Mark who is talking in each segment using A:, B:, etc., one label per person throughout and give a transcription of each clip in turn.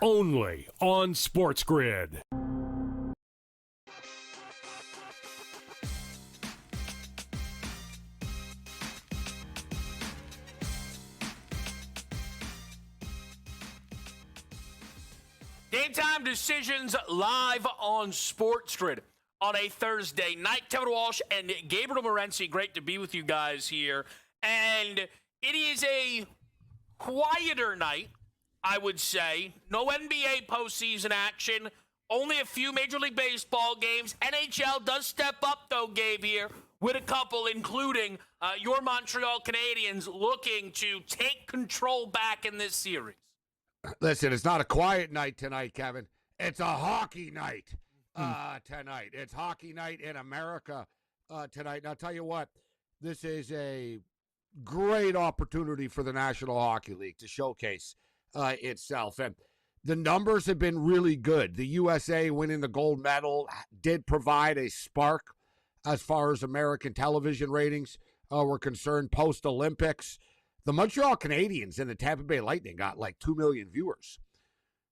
A: Only on SportsGrid.
B: Game time decisions live on SportsGrid on a Thursday night. Kevin Walsh and Gabriel Morency, great to be with you guys here. And it is a quieter night, I would say. No NBA postseason action. Only a few Major League Baseball games. NHL does step up, though, Gabe, here with a couple, including your Montreal Canadiens looking to take control back in this series.
C: Listen, it's not a quiet night tonight, Kevin. It's a hockey night tonight. It's hockey night in America tonight. And I'll tell you what, this is a great opportunity for the National Hockey League to showcase itself. And the numbers have been really good. The USA winning the gold medal did provide a spark as far as American television ratings were concerned post-Olympics. The Montreal Canadiens and the Tampa Bay Lightning got like 2 million viewers,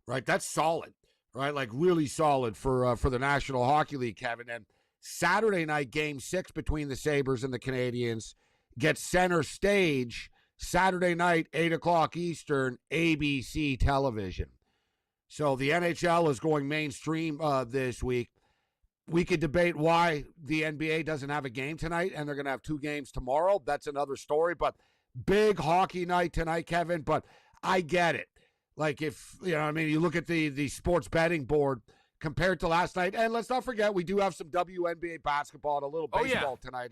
C: right? That's solid, right? Like really solid for the National Hockey League, Kevin. And Saturday night, Game 6 between the Sabres and the Canadiens gets center stage Saturday night, 8 o'clock Eastern, ABC television. So the NHL is going mainstream this week. We could debate why the NBA doesn't have a game tonight and they're going to have 2 games tomorrow. That's another story, but big hockey night tonight, Kevin, but I get it. Like if, you know what I mean, you look at the sports betting board compared to last night, and let's not forget, we do have some WNBA basketball and a little baseball tonight.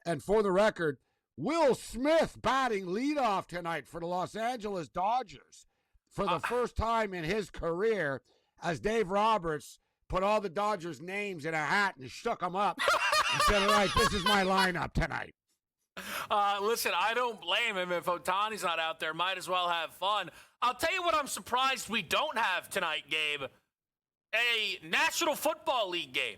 C: And for the record, Will Smith batting leadoff tonight for the Los Angeles Dodgers for the first time in his career, as Dave Roberts put all the Dodgers' names in a hat and shook them up and said, all right, this is my lineup tonight.
B: Listen, I don't blame him if Ohtani's not out there. Might as well have fun. I'll tell you what I'm surprised we don't have tonight, Gabe. A National Football League game.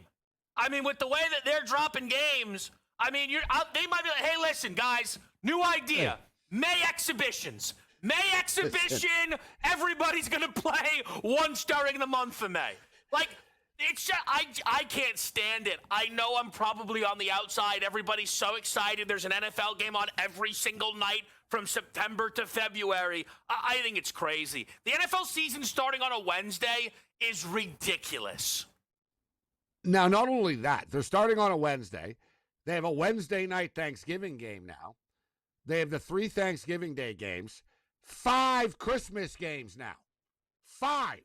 B: I mean, with the way that they're dropping games, I mean, they might be like, hey, listen, guys, new idea. May exhibitions. May exhibition. Everybody's going to play once during the month of May. Like, it's just, I can't stand it. I know I'm probably on the outside. Everybody's so excited. There's an NFL game on every single night from September to February. I think it's crazy. The NFL season starting on a Wednesday is ridiculous.
C: Now, not only that, they're starting on a Wednesday. They have a Wednesday night Thanksgiving game now. They have the 3 Thanksgiving Day games. 5 Christmas games now. 5.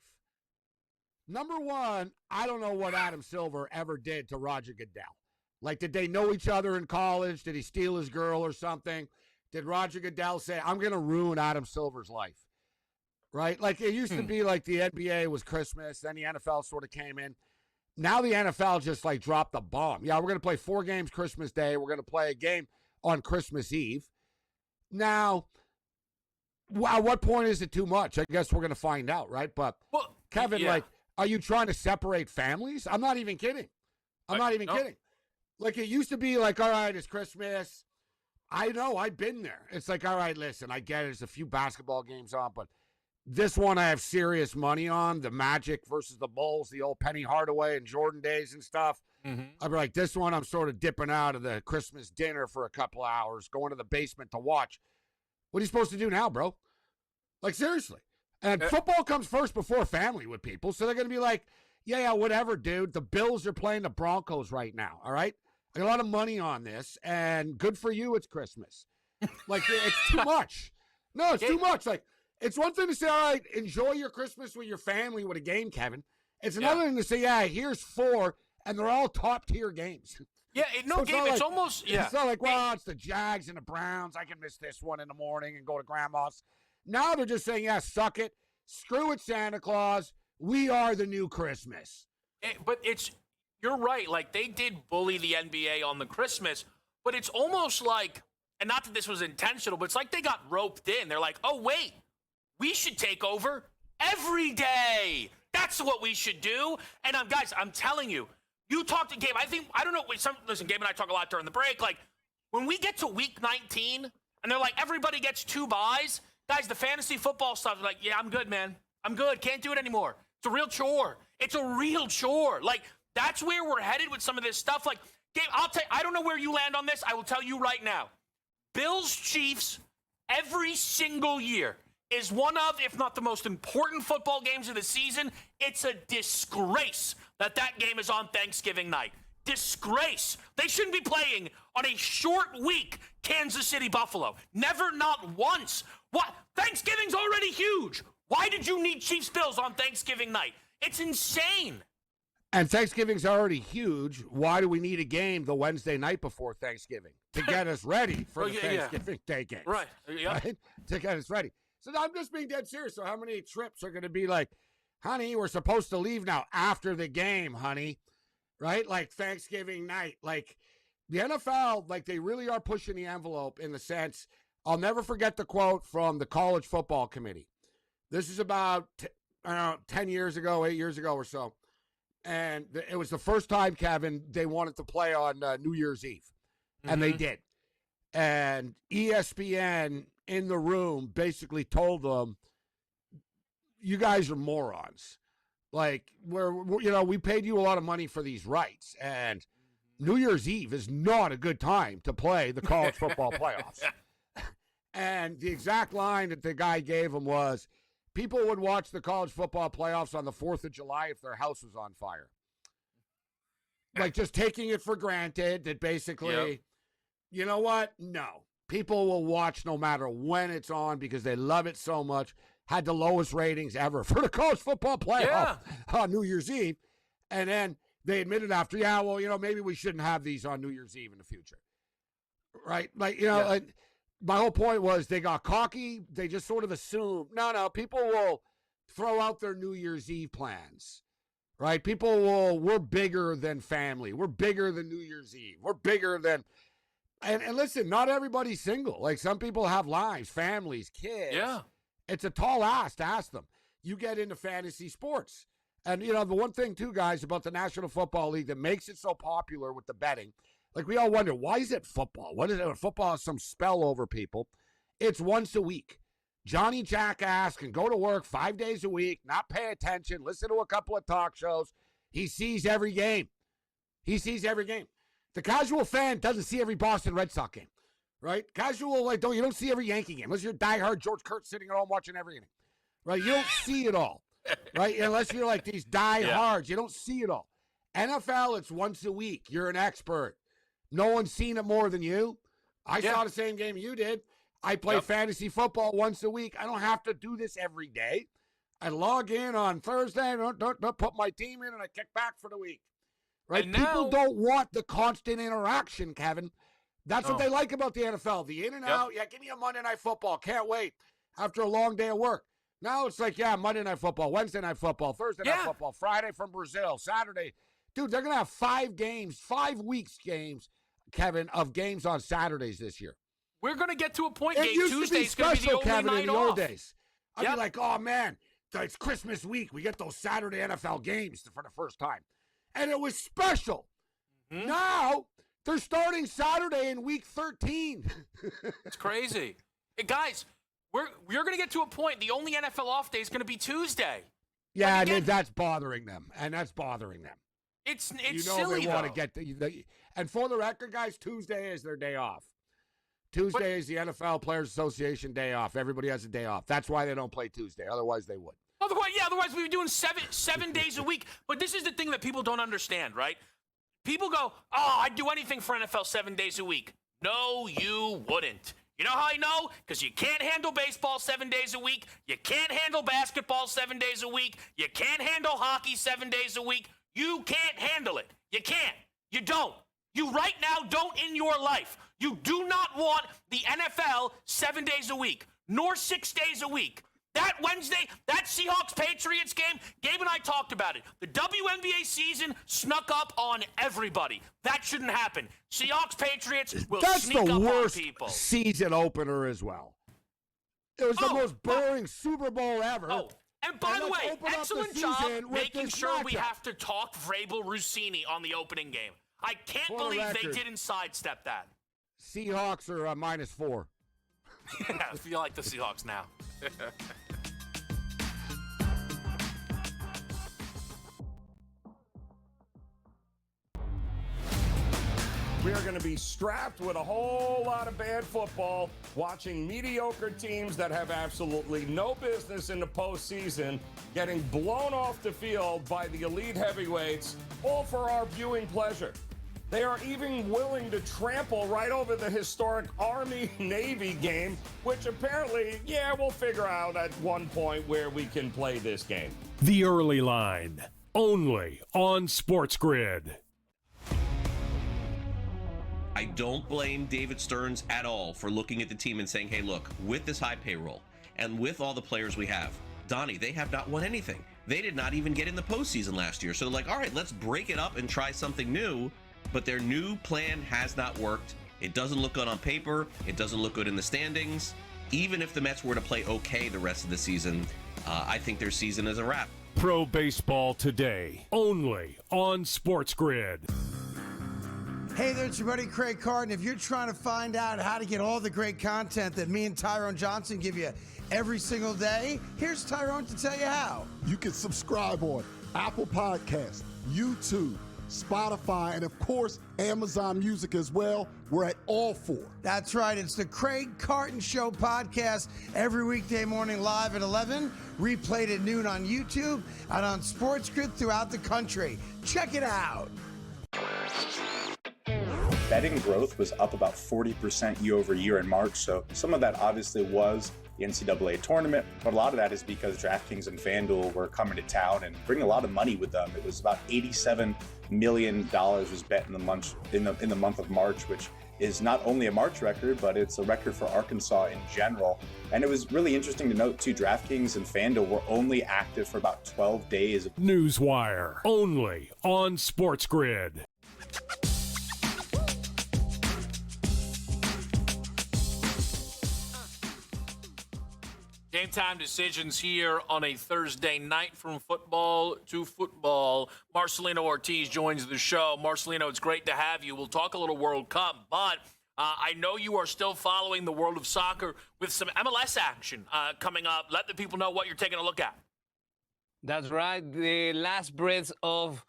C: Number one, I don't know what Adam Silver ever did to Roger Goodell. Like, did they know each other in college? Did he steal his girl or something? Did Roger Goodell say, I'm going to ruin Adam Silver's life? Right? Like, it used to be like the NBA was Christmas, then the NFL sort of came in. Now the NFL just, like, dropped the bomb. Yeah, we're going to play 4 games Christmas Day. We're going to play a game on Christmas Eve. Now, at what point is it too much? I guess we're going to find out, right? But, well, Kevin, like, are you trying to separate families? I'm not even kidding. I'm not even kidding. Like, it used to be like, all right, it's Christmas. I know, I've been there. It's like, all right, listen, I get it. There's a few basketball games on, but this one I have serious money on, the Magic versus the Bulls, the old Penny Hardaway and Jordan days and stuff. I'd be like, this one I'm sort of dipping out of the Christmas dinner for a couple of hours, going to the basement to watch. What are you supposed to do now, bro? Like, seriously. And football comes first before family with people. So they're going to be like, yeah, whatever, dude. The Bills are playing the Broncos right now, all right? I got a lot of money on this, and good for you, it's Christmas. Like, it's too much. No, it's too much. Like, it's one thing to say, all right, enjoy your Christmas with your family with a game, Kevin. It's another thing to say, yeah, here's 4, and they're all top-tier games.
B: Yeah, no, Gabe, it's almost,
C: It's not like, well, it's the Jags and the Browns. I can miss this one in the morning and go to grandma's. Now they're just saying, yeah, suck it. Screw it, Santa Claus. We are the new Christmas.
B: But you're right. Like, they did bully the NBA on the Christmas, but it's almost like, and not that this was intentional, but it's like they got roped in. They're like, oh, wait, we should take over every day. That's what we should do. And guys, I'm telling you, you talk to Gabe. I don't know. Listen, Gabe and I talk a lot during the break. Like, when we get to week 19 and they're like, everybody gets 2 buys, guys, the fantasy football stuff is like, yeah, I'm good, man. I'm good. Can't do it anymore. It's a real chore. It's a real chore. Like, that's where we're headed with some of this stuff. Like, Gabe, I don't know where you land on this. I will tell you right now. Bills Chiefs every single year is one of, if not the most important football games of the season. It's a disgrace that game is on Thanksgiving night. Disgrace. They shouldn't be playing on a short week, Kansas City, Buffalo. Never, not once. What? Thanksgiving's already huge. Why did you need Chiefs Bills on Thanksgiving night? It's insane.
C: And Thanksgiving's already huge. Why do we need a game the Wednesday night before Thanksgiving? To get us ready for the Thanksgiving Day game.
B: Right. Yep.
C: Right? To get us ready. So I'm just being dead serious. So how many trips are going to be like, honey, we're supposed to leave now after the game, honey? Right? Like Thanksgiving night. Like the NFL, like they really are pushing the envelope in the sense, I'll never forget the quote from the College Football Committee. This is about 10 years ago, 8 years ago or so. And it was the first time, Kevin, they wanted to play on New Year's Eve. And they did. And ESPN in the room basically told them, you guys are morons. Like, we paid you a lot of money for these rights. And New Year's Eve is not a good time to play the college football playoffs. And the exact line that the guy gave him was, people would watch the college football playoffs on the 4th of July if their house was on fire. Like just taking it for granted that basically, you know what? No. People will watch no matter when it's on because they love it so much. Had the lowest ratings ever for the college football playoff on New Year's Eve. And then they admitted after, maybe we shouldn't have these on New Year's Eve in the future. Right? Like, like, my whole point was they got cocky. They just sort of assumed, no, people will throw out their New Year's Eve plans, right? We're bigger than family. We're bigger than New Year's Eve. We're bigger than, and listen, not everybody's single. Like some people have lives, families, kids. Yeah. It's a tall ask to ask them. You get into fantasy sports. And, the one thing, too, guys, about the National Football League that makes it so popular with the betting, like, we all wonder, why is it football? What is it? Football has some spell over people. It's once a week. Johnny Jackass can go to work 5 days a week, not pay attention, listen to a couple of talk shows. He sees every game. The casual fan doesn't see every Boston Red Sox game, right? Casual, you don't see every Yankee game. Unless you're diehard George Kurtz sitting at home watching every inning, right? You don't see it all, right? Unless you're like these diehards. You don't see it all. NFL, it's once a week. You're an expert. No one's seen it more than you. I saw the same game you did. I play fantasy football once a week. I don't have to do this every day. I log in on Thursday, don't put my team in, and I kick back for the week. Right?
B: And
C: people don't want the constant interaction, Kevin. That's what they like about the NFL. The in and out. Yeah, give me a Monday Night Football. Can't wait after a long day of work. Now it's like, Monday Night Football, Wednesday Night Football, Thursday Night Football, Friday from Brazil, Saturday. Dude, they're going to have 5 weeks games, Kevin, of games on Saturdays this year.
B: We're going to get to a point, Gabe.
C: Tuesday's
B: going to be the only
C: Kevin,
B: night
C: in the
B: off.
C: old days. I'd be like, oh, man, it's Christmas week. We get those Saturday NFL games for the first time. And it was special. Now, they're starting Saturday in week 13.
B: It's crazy. Hey, guys, we're going to get to a point. The only NFL off day is going to be Tuesday.
C: Yeah, and that's bothering them.
B: It's
C: silly,
B: they
C: want to get and for the record, guys, Tuesday is their day off. Tuesday is the NFL Players Association day off. Everybody has a day off. That's why they don't play Tuesday. Otherwise, they would.
B: Otherwise we'd be doing seven days a week. But this is the thing that people don't understand, right? People go, I'd do anything for NFL 7 days a week. No, you wouldn't. You know how I know? Because you can't handle baseball 7 days a week. You can't handle basketball 7 days a week. You can't handle hockey 7 days a week. You can't handle it. You can't. You don't. You right now don't in your life. You do not want the NFL 7 days a week, nor 6 days a week. That Wednesday, that Seahawks-Patriots game, Gabe and I talked about it. The WNBA season snuck up on everybody. That shouldn't happen. Seahawks-Patriots will sneak up on people.
C: That's the worst season opener as well. It was the most boring Super Bowl ever.
B: And by the way, excellent job making sure we have to talk Vrabel Rossini on the opening game. I can't believe they didn't sidestep that.
C: Seahawks are -4.
B: Yeah, I feel like the Seahawks now.
D: We are going to be strapped with a whole lot of bad football, watching mediocre teams that have absolutely no business in the postseason getting blown off the field by the elite heavyweights, all for our viewing pleasure. They are even willing to trample right over the historic Army-Navy game, which apparently, we'll figure out at one point where we can play this game.
A: The Early Line, only on SportsGrid.
E: I don't blame David Stearns at all for looking at the team and saying, hey, look, with this high payroll and with all the players we have, Donnie, they have not won anything. They did not even get in the postseason last year. So they're like, all right, let's break it up and try something new. But their new plan has not worked. It doesn't look good on paper. It doesn't look good in the standings. Even if the Mets were to play okay the rest of the season, I think their season is a wrap.
A: Pro Baseball Today, only on SportsGrid.
F: Hey there, it's your buddy Craig Carton. If you're trying to find out how to get all the great content that me and Tyrone Johnson give you every single day, here's Tyrone to tell you how.
G: You can subscribe on Apple Podcasts, YouTube, Spotify, and of course, Amazon Music as well. We're at all four.
F: That's right. It's the Craig Carton Show podcast every weekday morning live at 11, replayed at noon on YouTube and on SportsGrid throughout the country. Check it out.
H: Betting growth was up about 40% year over year in March. So some of that obviously was the NCAA tournament, but a lot of that is because DraftKings and FanDuel were coming to town and bringing a lot of money with them. It was about $87 million was bet in the month of March, which is not only a March record, but it's a record for Arkansas in general. And it was really interesting to note too, DraftKings and FanDuel were only active for about 12 days.
A: Newswire, only on SportsGrid.
B: Game time decisions here on a Thursday night from football to football. Marcelino Ortiz joins the show. Marcelino, it's great to have you. We'll talk a little World Cup, but I know you are still following the world of soccer with some MLS action coming up. Let the people know what you're taking a look at.
I: That's right. The last breaths of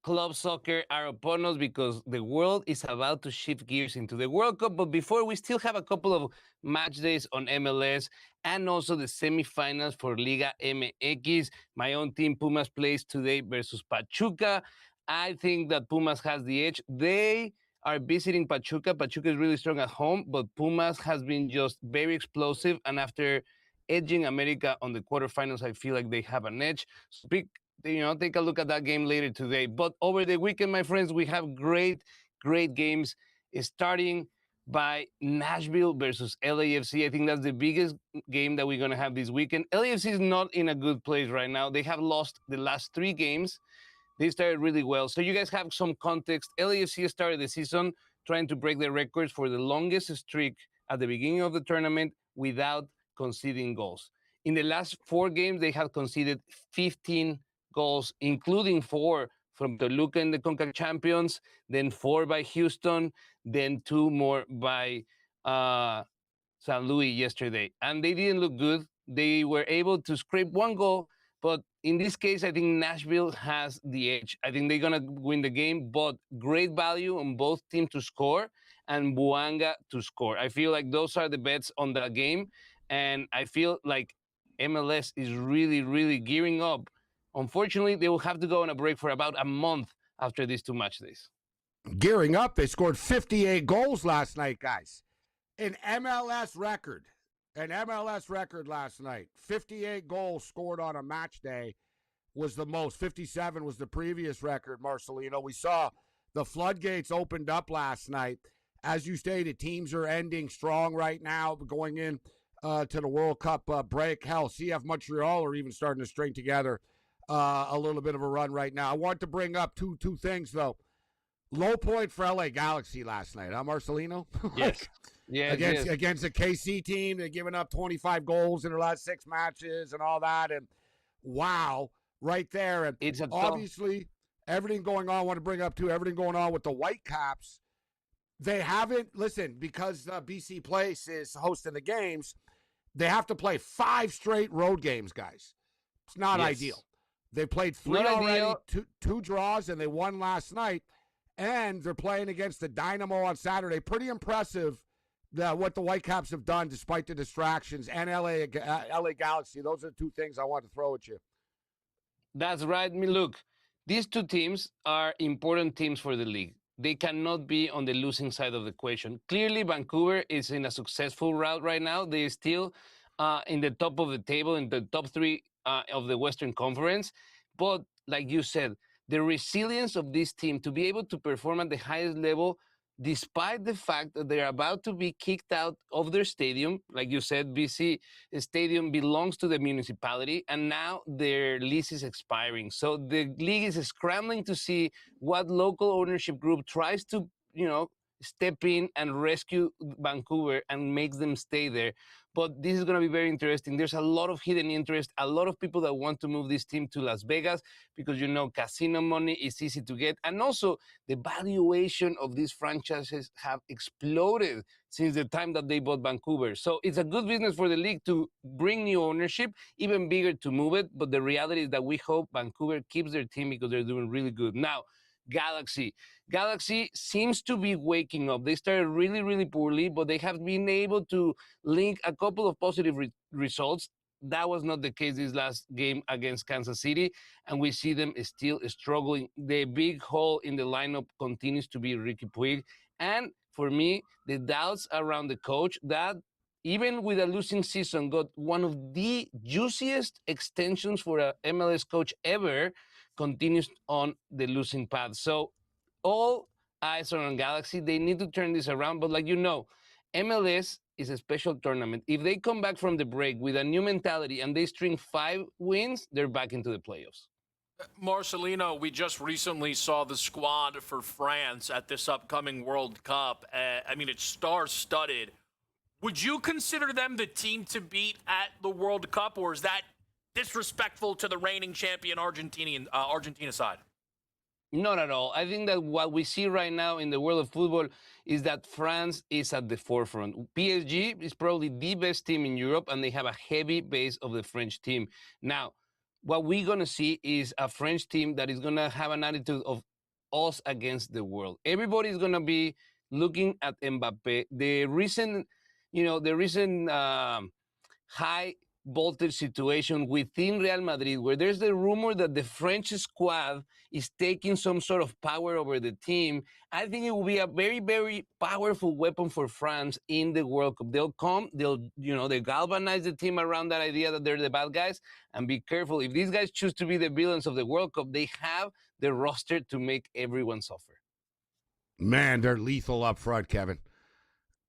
I: club soccer are upon us because the world is about to shift gears into the World Cup. But before, we still have a couple of match days on MLS and also the semifinals for Liga MX. My own team, Pumas, plays today versus Pachuca. I think that Pumas has the edge. They are visiting Pachuca. Pachuca is really strong at home, but Pumas has been just very explosive. And after edging America on the quarterfinals, I feel like they have an edge. So take a look at that game later today. But over the weekend, my friends, we have great games, starting by Nashville versus LAFC. I think that's the biggest game that we're going to have this weekend. LAFC is not in a good place right now. They have lost the last 3 games. They started really well. So you guys have some context. LAFC started the season trying to break the records for the longest streak at the beginning of the tournament without conceding goals. In the last 4 games, they have conceded 15 goals, including 4 from Toluca in the CONCACAF Champions, then 4 by Houston, then 2 more by San Luis yesterday. And they didn't look good. They were able to scrape 1 goal, but in this case, I think Nashville has the edge. I think they're going to win the game, but great value on both teams to score and Buanga to score. I feel like those are the bets on that game, and I feel like MLS is really, really gearing up. Unfortunately, they will have to go on a break for about a month after these 2 match days.
C: Gearing up, they scored 58 goals last night, guys. An MLS record last night. 58 goals scored on a match day was the most. 57 was the previous record, Marcelino. We saw the floodgates opened up last night. As you stated, teams are ending strong right now, going in to the World Cup break. Hell, CF Montreal are even starting to string together a little bit of a run right now. I want to bring up two things, though. Low point for LA Galaxy last night, huh, Marcelino?
I: Yes. Yeah,
C: against a KC team, they're giving up 25 goals in their last 6 matches and all that. And wow, right there. And
I: it's
C: obviously everything going on. I want to bring up too everything going on with the Whitecaps. They haven't because BC Place is hosting the games. They have to play 5 straight road games, guys. It's not ideal. They played 3 already, two draws, and they won last night. And they're playing against the Dynamo on Saturday. Pretty impressive what the Whitecaps have done despite the distractions. And LA Galaxy. Those are the two things I want to throw at you.
I: That's right. Look, these two teams are important teams for the league. They cannot be on the losing side of the equation. Clearly, Vancouver is in a successful route right now. They're still in the top of the table, in the top three of the Western Conference. But like you said, the resilience of this team to be able to perform at the highest level, despite the fact that they're about to be kicked out of their stadium. Like you said, BC Stadium belongs to the municipality, and now their lease is expiring. So the league is scrambling to see what local ownership group tries to, step in and rescue Vancouver and makes them stay there. But this is going to be very interesting. There's a lot of hidden interest, a lot of people that want to move this team to Las Vegas because, casino money is easy to get. And also, the valuation of these franchises have exploded since the time that they bought Vancouver. So it's a good business for the league to bring new ownership, even bigger to move it. But the reality is that we hope Vancouver keeps their team because they're doing really good. Now, Galaxy seems to be waking up. They started really, really poorly, but they have been able to link a couple of positive results. That was not the case this last game against Kansas City, and we see them still struggling. The big hole in the lineup continues to be Ricky Puig, and for me, the doubts around the coach that even with a losing season, got one of the juiciest extensions for a MLS coach ever, continues on the losing path. So all eyes are on Galaxy. They need to turn this around. But MLS is a special tournament. If they come back from the break with a new mentality and they string 5 wins, they're back into the playoffs.
B: Marcelino, we just recently saw the squad for France at this upcoming World Cup. It's star-studded. Would you consider them the team to beat at the World Cup, or is that disrespectful to the reigning champion Argentina side?
I: Not at all. I think that what we see right now in the world of football is that France is at the forefront. PSG is probably the best team in Europe, and they have a heavy base of the French team. Now, what we're going to see is a French team that is going to have an attitude of us against the world. Everybody's going to be looking at Mbappe. The recent high voltage situation within Real Madrid, where there's the rumor that the French squad is taking some sort of power over the team, I think it will be a very, very powerful weapon for France in the World Cup. They'll come, they galvanize the team around that idea that they're the bad guys, and be careful. If these guys choose to be the villains of the World Cup, they have the roster to make everyone suffer.
C: Man, they're lethal up front, Kevin.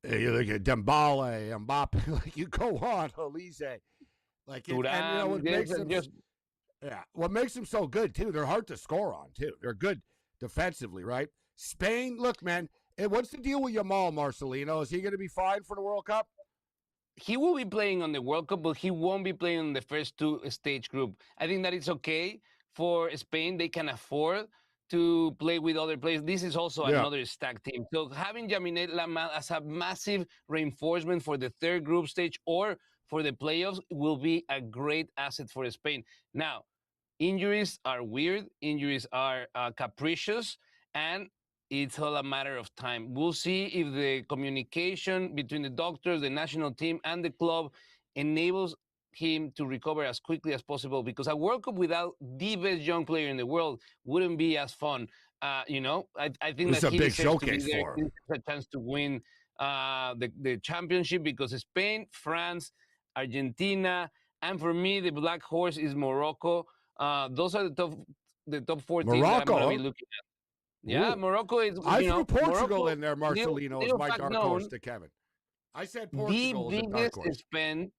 C: You look at Dembele, Mbappe, you go on, Elise. What makes them so good, too, they're hard to score on, too. They're good defensively, right? Spain, look, man, what's the deal with Yamal, Marcelino? Is he going to be fine for the World Cup?
I: He will be playing on the World Cup, but he won't be playing in the first 2 stage group. I think that it's okay for Spain. They can afford to play with other players. This is also another stacked team. So having Lamine Yamal as a massive reinforcement for the 3rd group stage or for the playoffs will be a great asset for Spain. Now, injuries are weird. Injuries are capricious, and it's all a matter of time. We'll see if the communication between the doctors, the national team, and the club enables him to recover as quickly as possible, because a World Cup without the best young player in the world wouldn't be as fun. I think
C: it's
I: that
C: a big showcase
I: for him. He has a chance to win the championship, because Spain, France, Argentina, and for me, the black horse is Morocco. Those are the top 4 teams that I'm going to be looking at. Yeah,
C: Ooh.
I: Morocco is.
C: I threw Portugal
I: Morocco,
C: in there, Marcelino, as my dark horse to Kevin. I said Portugal
I: the
C: as a dark horse.
I: biggest spend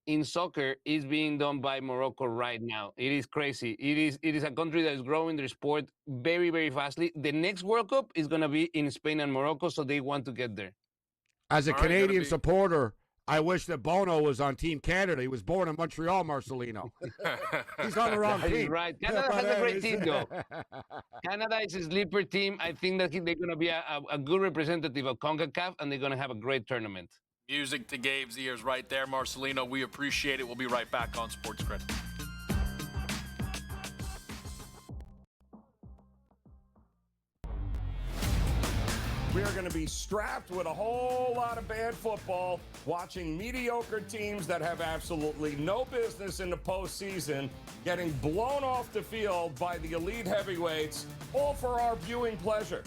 I: in soccer is being done by Morocco right now. It is crazy. It is a country that is growing their sport very, very fastly. The next World Cup is going to be in Spain and Morocco, so they want to get there.
C: As a Canadian supporter, I wish that Bono was on Team Canada. He was born in Montreal, Marcelino. He's on the wrong team.
I: Right. Canada has a great team, though. Canada is a sleeper team. I think that they're going to be a good representative of CONCACAF, and they're going to have a great tournament.
B: Music to Gabe's ears right there, Marcelino. We appreciate it. We'll be right back on SportsGrid.
D: We are going to be strapped with a whole lot of bad football, watching mediocre teams that have absolutely no business in the postseason getting blown off the field by the elite heavyweights, all for our viewing pleasure.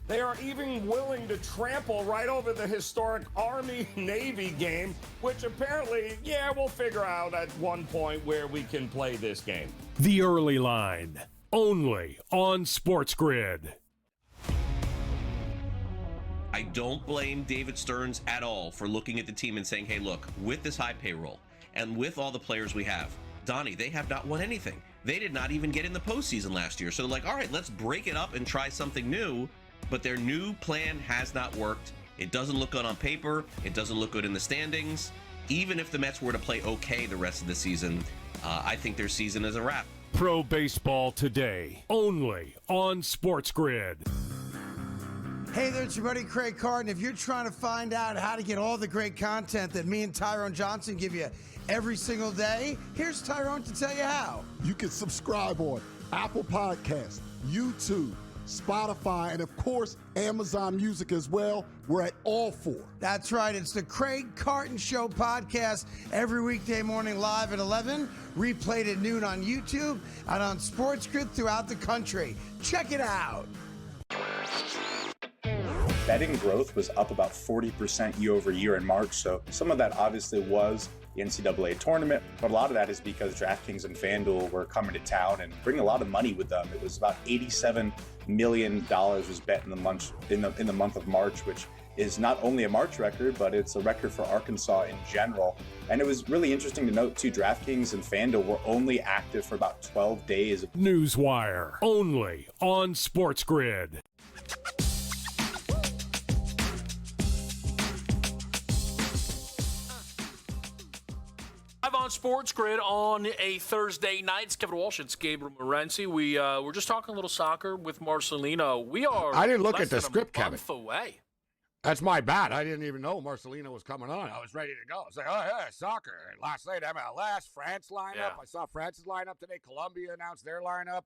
D: They are even willing to trample right over the historic Army-Navy game, which apparently, we'll figure out at one point where we can play this game.
A: The Early Line, only on SportsGrid.
E: I don't blame David Stearns at all for looking at the team and saying, hey, look, with this high payroll and with all the players we have, Donnie, they have not won anything. They did not even get in the postseason last year. So they're like, all right, let's break it up and try something new. But their new plan has not worked. It doesn't look good on paper. It doesn't look good in the standings. Even if the Mets were to play okay the rest of the season, I think their season is a wrap.
A: Pro Baseball Today, only on SportsGrid.
F: Hey there, it's your buddy Craig Carton. If you're trying to find out how to get all the great content that me and Tyrone Johnson give you every single day, here's Tyrone to tell you how.
G: You can subscribe on Apple Podcasts, YouTube, Spotify, and of course, Amazon Music as well. We're at all four.
F: That's right. It's the Craig Carton Show podcast every weekday morning live at 11, replayed at noon on YouTube and on SportsGrid throughout the country. Check it out.
H: Betting growth was up about 40% year over year in March, so some of that obviously was the NCAA tournament, but a lot of that is because DraftKings and FanDuel were coming to town and bringing a lot of money with them. It was about $87 million was bet in the month of March, which is not only a March record, but it's a record for Arkansas in general. And it was really interesting to note too, DraftKings and FanDuel were only active for about 12 days.
A: Newswire, only on SportsGrid.
B: Live on SportsGrid on a Thursday night. It's Kevin Walsh. It's Gabriel Morency. We're just talking a little soccer with Marcelino. We are.
C: I didn't look
B: less
C: at the
B: than
C: script,
B: a month
C: Kevin.
B: away.
C: That's my bad. I didn't even know Marcelino was coming on. I was ready to go. I was like, oh, yeah, soccer. And last night, MLS, France lineup.
B: Yeah.
C: I saw France's lineup today. Colombia announced their lineup.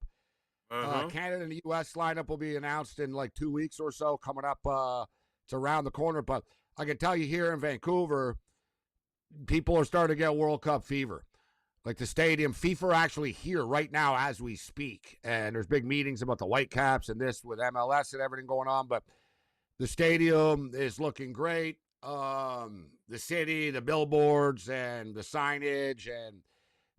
B: Uh-huh.
C: Canada and the U.S. lineup will be announced in like 2 weeks or so, coming up. It's around the corner. But I can tell you here in Vancouver, people are starting to get World Cup fever. Like the stadium, FIFA are actually here right now as we speak. And there's big meetings about the Whitecaps and this with MLS and everything going on. But the stadium is looking great. The city, the billboards, and the signage, and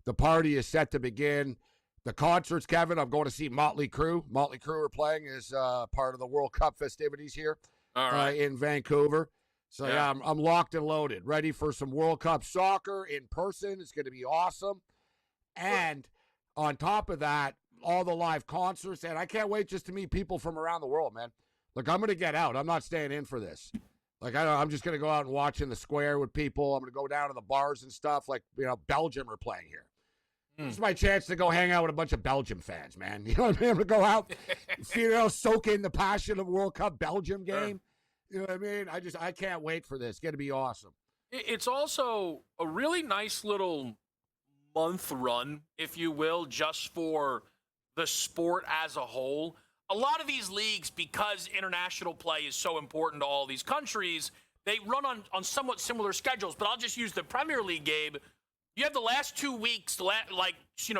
C: the party is set to begin. The concerts, Kevin, I'm going to see Motley Crue. Motley Crue are playing as part of the World Cup festivities here in Vancouver. So, yeah, I'm locked and loaded, ready for some World Cup soccer in person. It's going to be awesome. And on top of that, all the live concerts. And I can't wait just to meet people from around the world, man. Look, I'm going to get out. I'm not staying in for this. Like, I'm just going to go out and watch in the square with people. I'm going to go down to the bars and stuff. Like, Belgium are playing here. This is my chance to go hang out with a bunch of Belgium fans, man. You know what I mean? I'm going to go out, soak in the passion of World Cup Belgium game. You know what I mean? I can't wait for this. It's going to be awesome.
B: It's also a really nice little month run, if you will, just for the sport as a whole. A lot of these leagues, because international play is so important to all these countries, they run on somewhat similar schedules. But I'll just use the Premier League, Gabe. You have the last 2 weeks,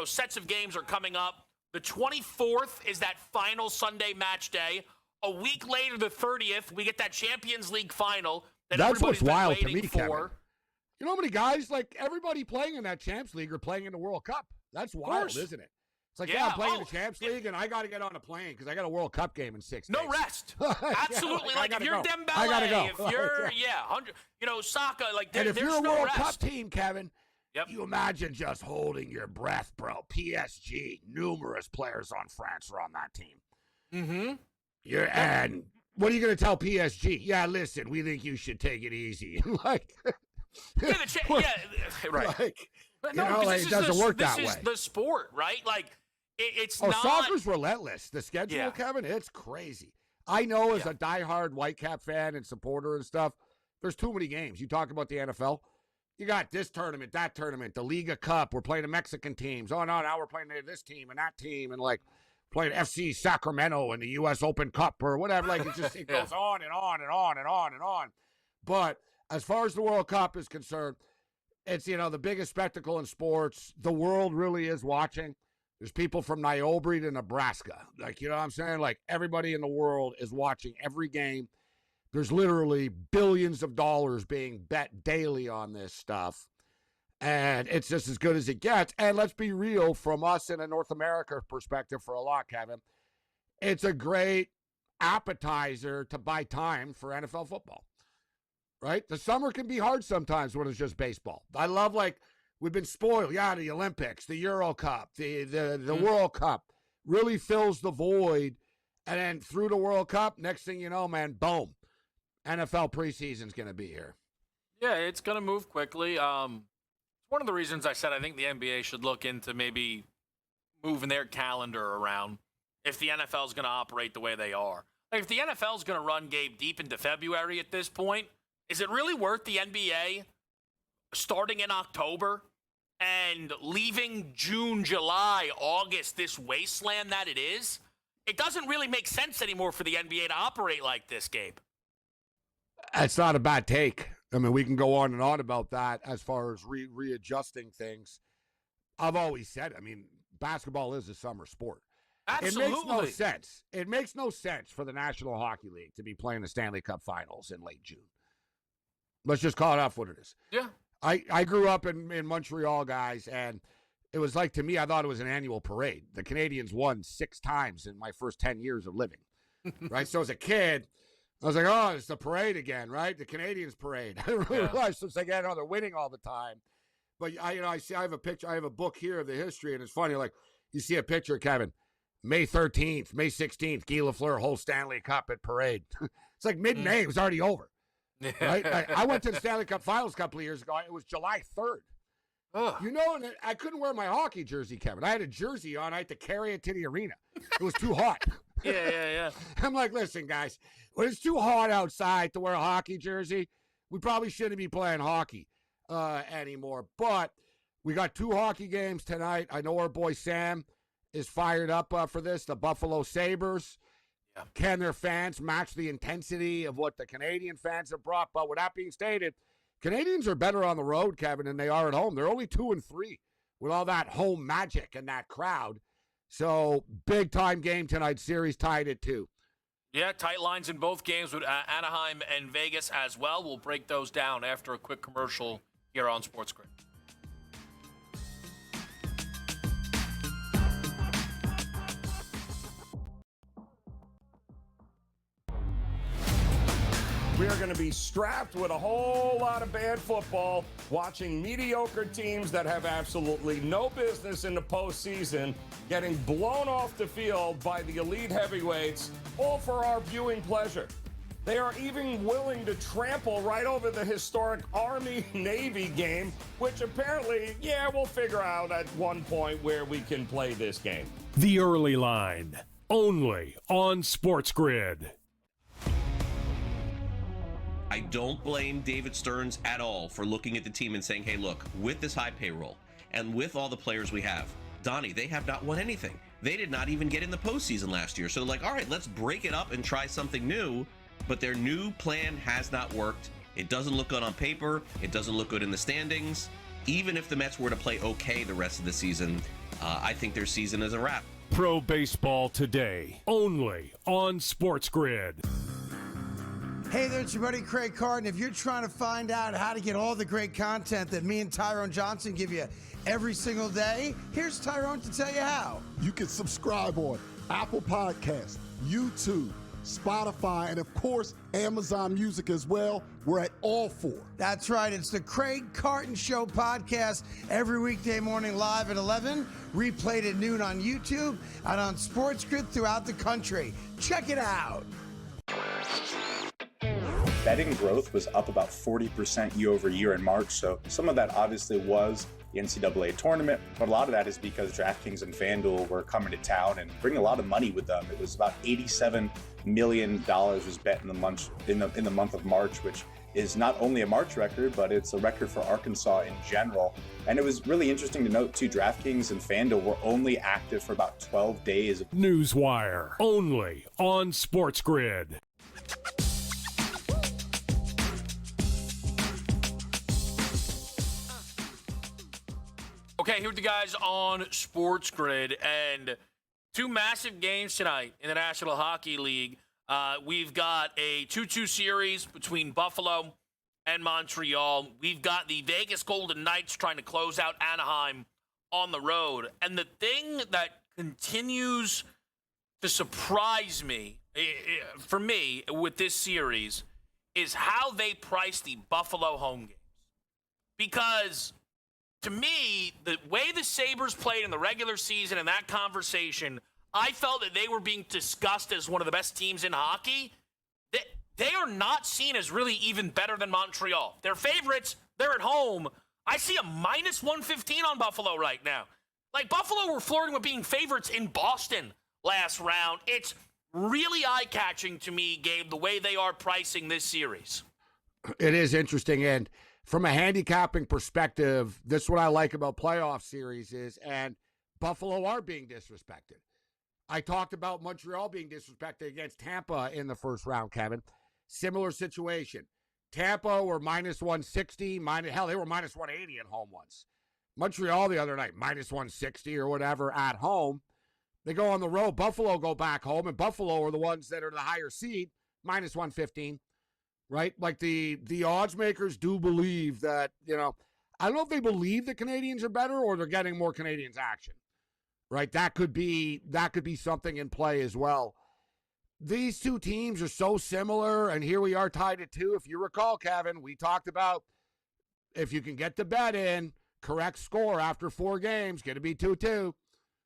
B: sets of games are coming up. The 24th is that final Sunday match day. A week later, the 30th, we get that Champions League final that
C: That's what's wild to
B: waiting
C: me,
B: for.
C: Kevin. You know how many guys, like everybody playing in that Champs League are playing in the World Cup? That's wild, isn't it? It's like, I'm playing in the Champs League, and I got to get on a plane because I got a World Cup game in 6 days.
B: No rest. Absolutely.
C: Like,
B: if you're Dembele,
C: I gotta go.
B: if you're, 100, Saka,
C: and if
B: there's
C: you're a
B: no
C: World
B: rest.
C: Cup team, Kevin, you imagine just holding your breath, bro. PSG, numerous players on France are on that team.
B: Mm-hmm.
C: And what are you going to tell PSG? Yeah, listen, we think you should take it easy.
B: Right.
C: Like,
B: But
C: it doesn't work that way.
B: This is the sport, right? Like, it's
C: not.
B: Soccer's
C: relentless. The schedule, Kevin, it's crazy. I know as a diehard Whitecap fan and supporter and stuff, there's too many games. You talk about the NFL. You got this tournament, that tournament, the Liga Cup. We're playing the Mexican teams. Oh, no, now we're playing this team and that team. And, like, playing FC Sacramento in the U.S. Open Cup or whatever. Like, it goes on and on and on and on and on. But as far as the World Cup is concerned, it's, the biggest spectacle in sports. The world really is watching. There's people from Niobrara to Nebraska. Like, you know what I'm saying? Like, everybody in the world is watching every game. There's literally billions of dollars being bet daily on this stuff. And it's just as good as it gets. And let's be real, from us in a North America perspective for a lot, Kevin, it's a great appetizer to buy time for NFL football, right? The summer can be hard sometimes when it's just baseball. I love, like, we've been spoiled. Yeah, the Olympics, the Euro Cup, the World Cup really fills the void. And then through the World Cup, next thing you know, man, boom, NFL preseason's going to be here.
B: Yeah, it's going to move quickly. One of the reasons I said I think the NBA should look into maybe moving their calendar around if the NFL is going to operate the way they are. Like, if the NFL is going to run, Gabe, deep into February at this point, is it really worth the NBA starting in October and leaving June, July, August, this wasteland that it is? It doesn't really make sense anymore for the NBA to operate like this, Gabe.
C: It's not a bad take. I mean, we can go on and on about that as far as readjusting things. I've always said, I mean, basketball is a summer sport.
B: Absolutely.
C: It makes no sense. It makes no sense for the National Hockey League to be playing the Stanley Cup Finals in late June. Let's just call it off what it is.
B: Yeah.
C: I grew up in Montreal, guys, and it was like, to me, I thought it was an annual parade. The Canadians won 6 times in my first 10 years of living, right? So as a kid, I was like, oh, it's the parade again, right? The Canadians parade. I didn't realize it's like, they're winning all the time. But I have a picture. I have a book here of the history, and it's funny. Like, you see a picture, Kevin, May 13th, May 16th, Guy Lafleur whole Stanley Cup at parade. It's like mid-May. It was already over, right? I went to the Stanley Cup Finals a couple of years ago. It was July 3rd. And I couldn't wear my hockey jersey, Kevin. I had a jersey on. I had to carry it to the arena. It was too hot.
B: Yeah.
C: I'm like, listen, guys, when it's too hot outside to wear a hockey jersey, we probably shouldn't be playing hockey anymore. But we got 2 hockey games tonight. I know our boy Sam is fired up for this. The Buffalo Sabres. Yeah. Can their fans match the intensity of what the Canadian fans have brought? But with that being stated, Canadians are better on the road, Kevin, than they are at home. They're only 2-3 with all that home magic and that crowd. So, big-time game tonight. Series tied at 2.
B: Yeah, tight lines in both games with Anaheim and Vegas as well. We'll break those down after a quick commercial here on SportsGrid.
D: We are going to be strapped with a whole lot of bad football, watching mediocre teams that have absolutely no business in the postseason getting blown off the field by the elite heavyweights, all for our viewing pleasure. They are even willing to trample right over the historic Army-Navy game, which apparently, we'll figure out at one point where we can play this game.
A: The Early Line, only on SportsGrid.
E: I don't blame David Stearns at all for looking at the team and saying, hey, look, with this high payroll and with all the players we have, Donnie, they have not won anything. They did not even get in the postseason last year. So they're like, all right, let's break it up and try something new. But their new plan has not worked. It doesn't look good on paper. It doesn't look good in the standings. Even if the Mets were to play okay the rest of the season, I think their season is a wrap.
A: Pro Baseball Today, only on SportsGrid.
F: Hey there, it's your buddy Craig Carton. If you're trying to find out how to get all the great content that me and Tyrone Johnson give you every single day, here's Tyrone to tell you how.
G: You can subscribe on Apple Podcasts, YouTube, Spotify, and of course, Amazon Music as well. We're at all 4.
F: That's right. It's the Craig Carton Show podcast every weekday morning live at 11, replayed at noon on YouTube and on SportsGrid throughout the country. Check it out.
H: Betting growth was up about 40% year over year in March, so some of that obviously was the NCAA tournament, but a lot of that is because DraftKings and FanDuel were coming to town and bringing a lot of money with them. It was about $87 million was bet in the month of March, which is not only a March record, but it's a record for Arkansas in general. And it was really interesting to note, too, DraftKings and FanDuel were only active for about 12 days.
A: Newswire, only on SportsGrid.
B: Okay, here with the guys on SportsGrid, and two massive games tonight in the National Hockey League. We've got a 2-2 series between Buffalo and Montreal. We've got the Vegas Golden Knights trying to close out Anaheim on the road. And the thing that continues to surprise me, for me, with this series is how they price the Buffalo home games. Because to me, the way the Sabres played in the regular season and that conversation, I felt that they were being discussed as one of the best teams in hockey. They are not seen as really even better than Montreal. They're favorites. They're at home. I see a minus 115 on Buffalo right now. Like, Buffalo were flirting with being favorites in Boston last round. It's really eye-catching to me, Gabe, the way they are pricing this series.
C: It is interesting, and from a handicapping perspective, this is what I like about playoff series is, and Buffalo are being disrespected. I talked about Montreal being disrespected against Tampa in the first round, Kevin. Similar situation. Tampa were minus 160, they were minus 180 at home once. Montreal the other night, minus 160 or whatever at home. They go on the road. Buffalo go back home, and Buffalo are the ones that are the higher seed, minus 115. Right? Like the odds makers do believe that, I don't know if they believe the Canadians are better or they're getting more Canadians action. Right? That could be something in play as well. These two teams are so similar, and here we are tied at 2. If you recall, Kevin, we talked about if you can get the bet in, correct score after 4 games, going to be 2-2.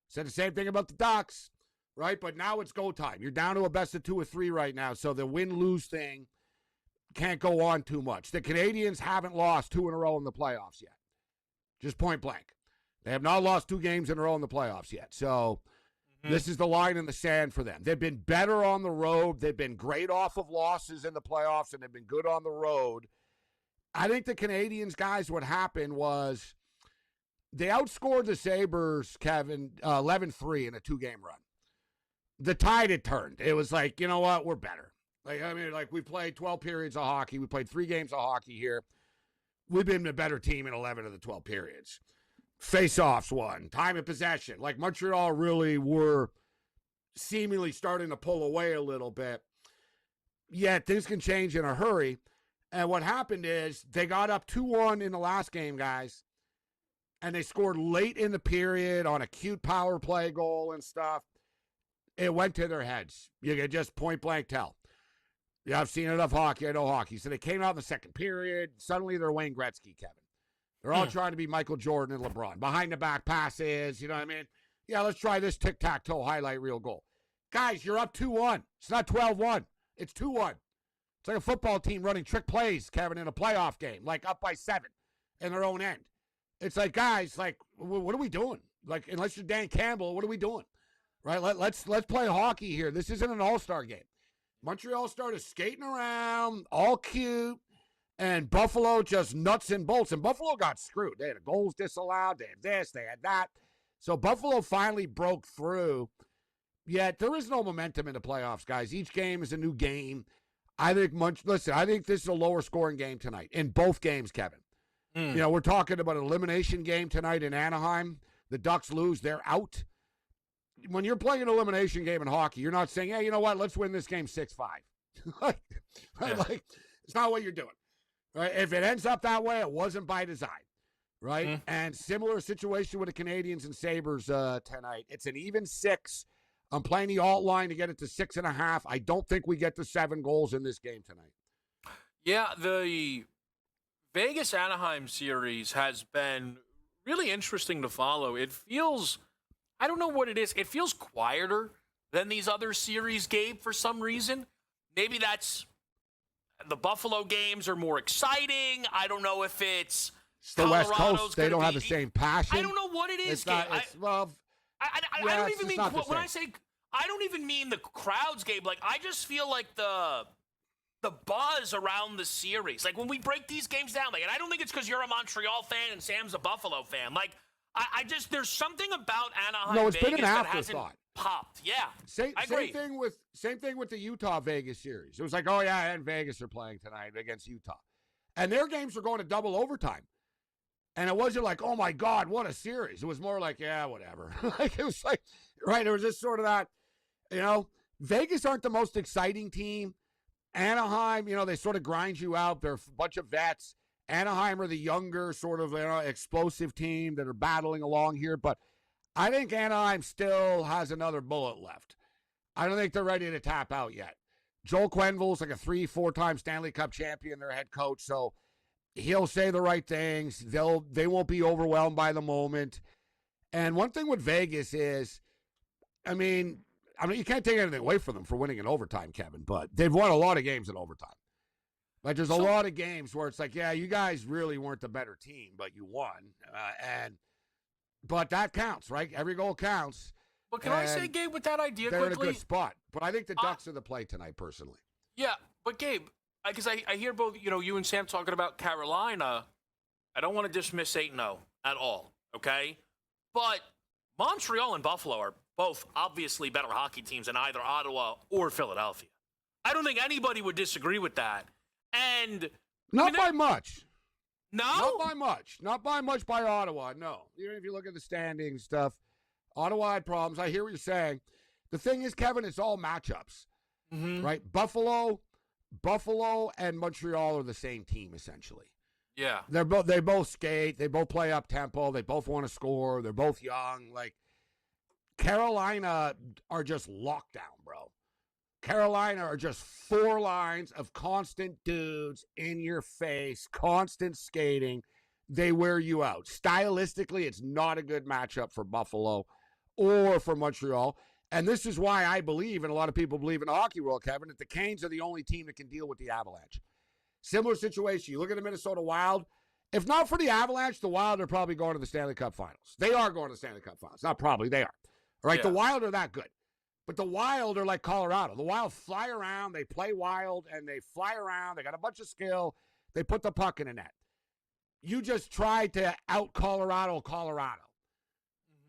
C: Said the same thing about the Ducks, right? But now it's go time. You're down to a best of 2 or 3 right now, so the win-lose thing can't go on too much. The Canadians haven't lost 2 in a row in the playoffs yet. Just point blank. They have not lost 2 games in a row in the playoffs yet. So this is the line in the sand for them. They've been better on the road. They've been great off of losses in the playoffs, and they've been good on the road. I think the Canadians, guys, what happened was they outscored the Sabres, Kevin, 11-3 in a 2-game run. The tide had turned. It was like, you know what, we're better. We played 12 periods of hockey. We played 3 games of hockey here. We've been a better team in 11 of the 12 periods. Face-offs won. Time of possession. Like, Montreal really were seemingly starting to pull away a little bit. Yet things can change in a hurry. And what happened is they got up 2-1 in the last game, guys. And they scored late in the period on a cute power play goal and stuff. It went to their heads. You could just point-blank tell. Yeah, I've seen enough hockey. I know hockey. So they came out in the second period. Suddenly they're Wayne Gretzky, Kevin. They're all trying to be Michael Jordan and LeBron. Behind-the-back passes, you know what I mean? Yeah, let's try this tic-tac-toe highlight reel goal. Guys, you're up 2-1. It's not 12-1. It's 2-1. It's like a football team running trick plays, Kevin, in a playoff game, like up by 7 in their own end. It's like, guys, like, what are we doing? Like, unless you're Dan Campbell, what are we doing? Right? Let's play hockey here. This isn't an all-star game. Montreal started skating around, all cute, and Buffalo just nuts and bolts. And Buffalo got screwed. They had goals disallowed. They had this. They had that. So Buffalo finally broke through. Yet there is no momentum in the playoffs, guys. Each game is a new game. I think I think this is a lower scoring game tonight in both games, Kevin. We're talking about an elimination game tonight in Anaheim. The Ducks lose. They're out. When you're playing an elimination game in hockey, you're not saying, hey, you know what, let's win this game 6-5. Like, it's not what you're doing. Right? If it ends up that way, it wasn't by design. Right? And similar situation with the Canadians and Sabres tonight. It's an even 6. I'm playing the alt line to get it to 6.5. I don't think we get to 7 goals in this game tonight.
B: Yeah, the Vegas-Anaheim series has been really interesting to follow. It feels, I don't know what it is, it feels quieter than these other series, Gabe, for some reason. Maybe that's the Buffalo games are more exciting. I don't know if it's
C: the West Coast. They don't have the same passion.
B: I don't know what it is, Gabe. I don't even mean when I say I don't even mean the crowds, Gabe. Like, I just feel like the the buzz around the series. Like, when we break these games down, like, and I don't think it's because you're a Montreal fan and Sam's a Buffalo fan. Like, I just, there's something about Anaheim,
C: No, it's
B: Vegas
C: been an
B: that hasn't
C: afterthought.
B: popped. Yeah,
C: Same
B: agree.
C: thing with the Utah Vegas series. It was like, oh yeah, and Vegas are playing tonight against Utah, and their games were going to double overtime, and it wasn't like, oh my God, what a series. It was more like, yeah, whatever. Like, it was like, right? It was just sort of that, Vegas aren't the most exciting team. Anaheim, they sort of grind you out. They're a bunch of vets. Anaheim are the younger, sort of explosive team that are battling along here. But I think Anaheim still has another bullet left. I don't think they're ready to tap out yet. Joel Quenneville's like a 3-4-time Stanley Cup champion, their head coach. So he'll say the right things. They won't be overwhelmed by the moment. And one thing with Vegas is, I mean, you can't take anything away from them for winning in overtime, Kevin, but they've won a lot of games in overtime. Like, there's a lot of games where it's like, yeah, you guys really weren't the better team, but you won. But that counts, right? Every goal counts.
B: But can I say, Gabe, with that idea
C: they're
B: quickly?
C: in a good spot. But I think the Ducks are the play tonight, personally.
B: Yeah, but Gabe, because I hear both, you and Sam talking about Carolina. I don't want to dismiss 8-0 at all, okay? But Montreal and Buffalo are both obviously better hockey teams than either Ottawa or Philadelphia. I don't think anybody would disagree with that. And
C: not by much.
B: No?
C: Not by much. Not by much by Ottawa, no. Even if you look at the standings stuff, Ottawa had problems. I hear what you're saying. The thing is, Kevin, it's all matchups, right? Buffalo and Montreal are the same team, essentially.
B: Yeah.
C: They both skate. They both play up tempo. They both want to score. They're both young. Like, Carolina are just lockdown, bro. Carolina are just 4 lines of constant dudes in your face, constant skating. They wear you out. Stylistically, it's not a good matchup for Buffalo or for Montreal. And this is why I believe, and a lot of people believe in the hockey world, Kevin, that the Canes are the only team that can deal with the Avalanche. Similar situation. You look at the Minnesota Wild. If not for the Avalanche, the Wild are probably going to the Stanley Cup Finals. They are going to the Stanley Cup Finals. Not probably, they are. All right, The Wild are that good. But the Wild are like Colorado. The Wild fly around, they play wild, and they fly around. They got a bunch of skill. They put the puck in the net. You just tried to out Colorado,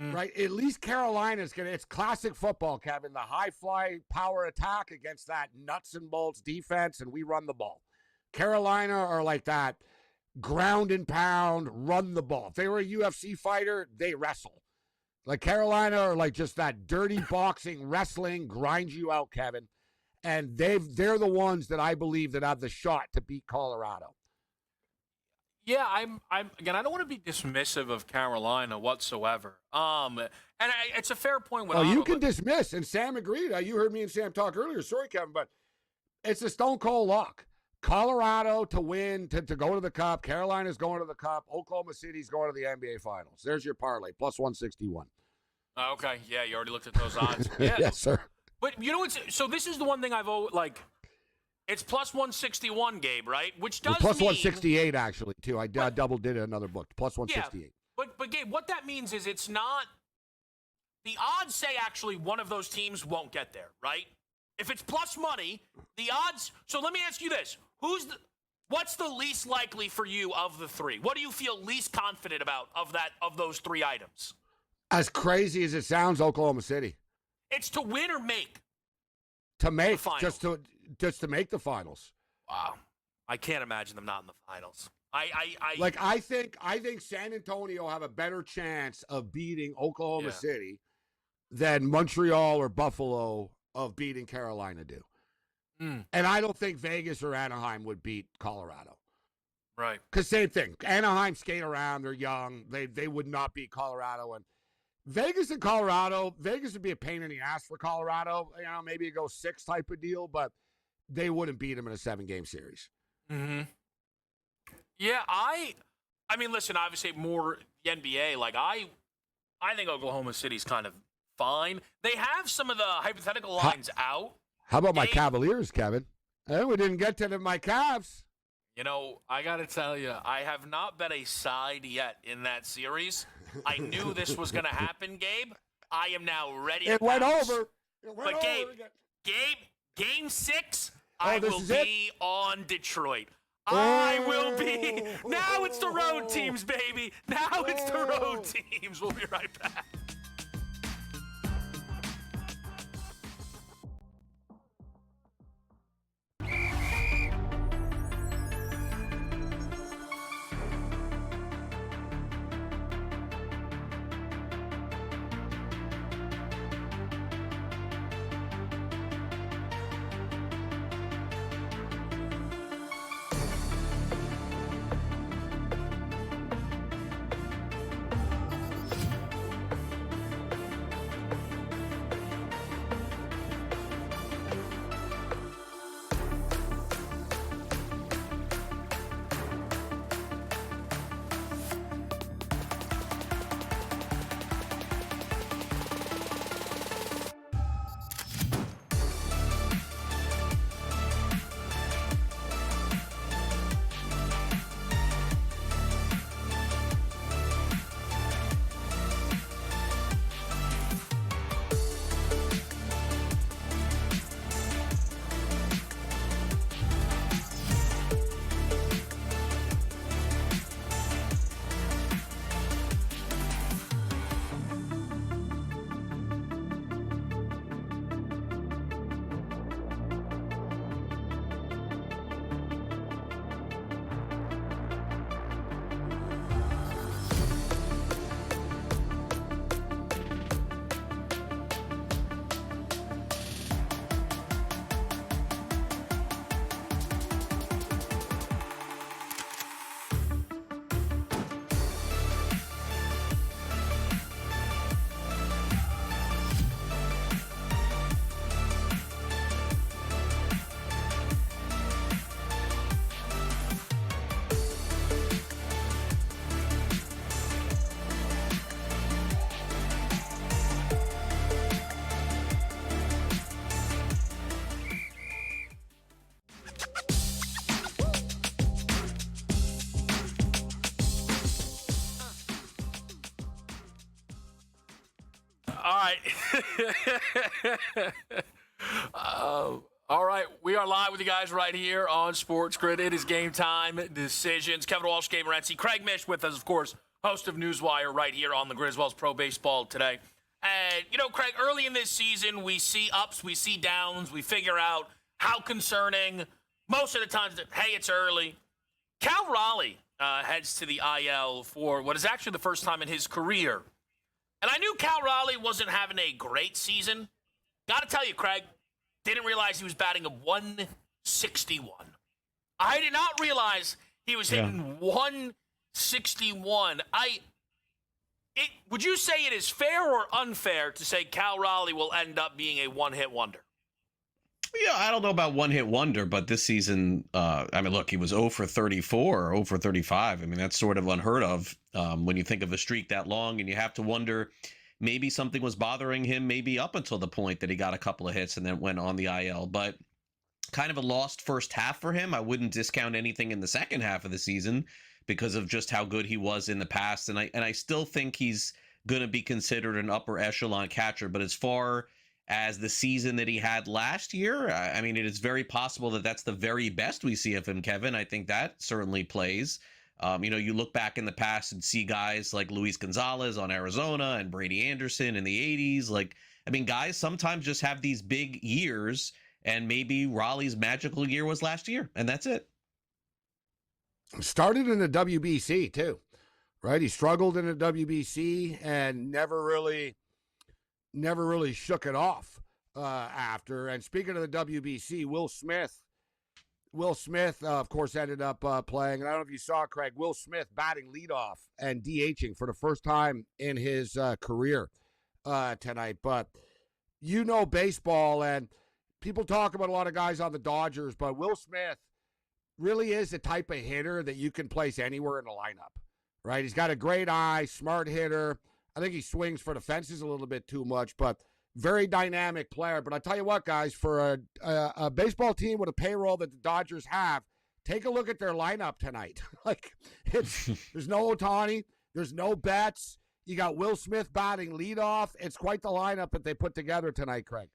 C: right? At least Carolina's going to, it's classic football, Kevin. The high fly power attack against that nuts and bolts defense, and we run the ball. Carolina are like that ground and pound, run the ball. If they were a UFC fighter, they wrestle. Like, Carolina are like just that dirty boxing, wrestling, grind you out, Kevin. And they're the ones that I believe that have the shot to beat Colorado.
B: Yeah, I'm again, I don't want to be dismissive of Carolina whatsoever. It's a fair point with Ottawa,
C: you can dismiss, and Sam agreed. You heard me and Sam talk earlier. Sorry, Kevin, but it's a stone cold lock. Colorado to win, to go to the Cup. Carolina's going to the Cup. Oklahoma City's going to the NBA Finals. There's your parlay, plus 161.
B: Okay, yeah, you already looked at those odds. Yeah.
C: Yes, sir.
B: But you know what's, so this is the one thing I've always, like, it's plus 161, Gabe, right? Which does
C: plus
B: mean,
C: 168, actually, too. I double did it another book. Plus 168.
B: Yeah, but Gabe, what that means is it's not, the odds say actually one of those teams won't get there, right? If it's plus money, the odds, so let me ask you this. What's the least likely for you of the 3? What do you feel least confident about of those 3 items?
C: As crazy as it sounds, Oklahoma City.
B: It's to win or make?
C: To make, just to make the finals.
B: Wow. I can't imagine them not in the finals.
C: I think San Antonio have a better chance of beating Oklahoma City than Montreal or Buffalo of beating Carolina do. And I don't think Vegas or Anaheim would beat Colorado.
B: Right.
C: Because same thing. Anaheim skate around. They're young. They would not beat Colorado. And Vegas and Colorado, Vegas would be a pain in the ass for Colorado. Maybe it goes 6 type of deal, but they wouldn't beat them in a 7-game series.
B: Mm-hmm. Yeah, I mean, listen, obviously more the NBA. Like, I think Oklahoma City's kind of fine. They have some of the hypothetical lines out.
C: How about my Cavaliers, Kevin? We didn't get to my Cavs.
B: I got to tell you, I have not bet a side yet in that series. I knew this was going to happen, Gabe. I am now ready to
C: It went
B: pounce.
C: over.
B: Gabe, Game 6, I
C: this
B: will
C: is it?
B: be on Detroit. I will be. Now it's the road teams, baby. Now it's the road teams. We'll be right back. All right, we are live with you guys right here on SportsGrid. It is game time decisions. Kevin Walsh, Gabriel Morency, Craig Mish with us, of course, host of Newswire right here on the Griswolds Pro Baseball today. And, Craig, early in this season, we see ups, we see downs, we figure out how concerning. Most of the times, hey, it's early. Cal Raleigh heads to the IL for what is actually the first time in his career. And I knew Cal Raleigh wasn't having a great season. Got to tell you, Craig, didn't realize he was batting a 161. I did not realize he was hitting 161. Would you say it is fair or unfair to say Cal Raleigh will end up being a one-hit wonder?
E: Yeah, I don't know about one-hit wonder, but this season, look, he was 0 for 34, 0 for 35. I mean, that's sort of unheard of when you think of a streak that long, and you have to wonder maybe something was bothering him maybe up until the point that he got a couple of hits and then went on the IL. But kind of a lost first half for him. I wouldn't discount anything in the second half of the season because of just how good he was in the past. And I still think he's going to be considered an upper echelon catcher. But as far as the season that he had last year, I mean, it is very possible that that's the very best we see of him, Kevin. I think that certainly plays. You look back in the past and see guys like Luis Gonzalez on Arizona and Brady Anderson in the 80s. Guys sometimes just have these big years, and maybe Raleigh's magical year was last year, and that's it.
C: Started in the WBC, too, right? He struggled in the WBC and never really shook it off after. And speaking of the WBC, Will Smith, of course, ended up playing. And I don't know if you saw, Craig, Will Smith batting leadoff and DHing for the first time in his career tonight. But baseball, and people talk about a lot of guys on the Dodgers, but Will Smith really is the type of hitter that you can place anywhere in the lineup, right? He's got a great eye, smart hitter. I think he swings for the fences a little bit too much, but very dynamic player. But I tell you what, guys, for a baseball team with a payroll that the Dodgers have, take a look at their lineup tonight. There's no Ohtani, there's no Betts. You got Will Smith batting leadoff. It's quite the lineup that they put together tonight, Craig.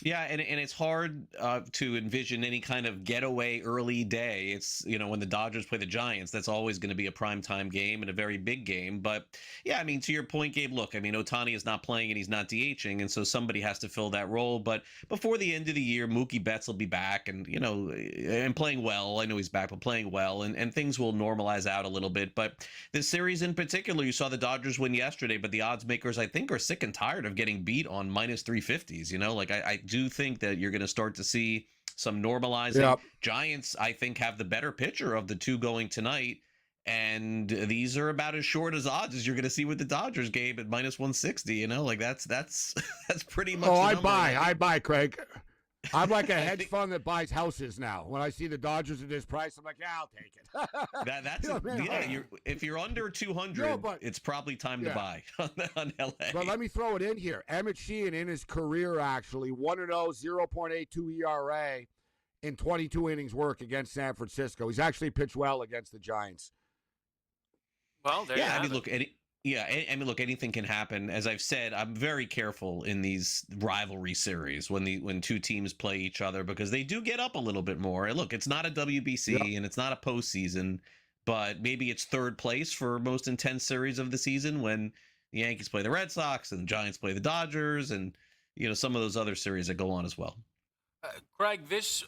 E: Yeah, and it's hard to envision any kind of getaway early day. It's, when the Dodgers play the Giants, that's always going to be a primetime game and a very big game. But yeah, I mean, to your point, Gabe, look, I mean, Ohtani is not playing and he's not DHing, and so somebody has to fill that role. But before the end of the year, Mookie Betts will be back and, and playing well. I know he's back, but playing well, and things will normalize out a little bit. But this series in particular, you saw the Dodgers win yesterday, but the odds makers, I think, are sick and tired of getting beat on minus 350s. Like I do think that you're going to start to see some normalizing.
C: Yep.
E: Giants, I think, have the better pitcher of the two going tonight, and these are about as short as odds as you're going to see with the Dodgers game at minus 160. That's pretty much.
C: Oh, I buy, Craig. I'm like a hedge fund that buys houses now. When I see the Dodgers at this price, I'm like, yeah, I'll take it.
E: If you're under 200, it's probably time to buy on LA.
C: But let me throw it in here. Emmett Sheehan in his career, actually, 1-0, 0.82 ERA in 22 innings work against San Francisco. He's actually pitched well against the Giants.
B: Well, there you have it.
E: Look, look, anything can happen. As I've said, I'm very careful in these rivalry series when two teams play each other, because they do get up a little bit more. And look, it's not a WBC and it's not a postseason, but maybe it's third place for most intense series of the season when the Yankees play the Red Sox and the Giants play the Dodgers, and some of those other series that go on as well.
B: Craig, this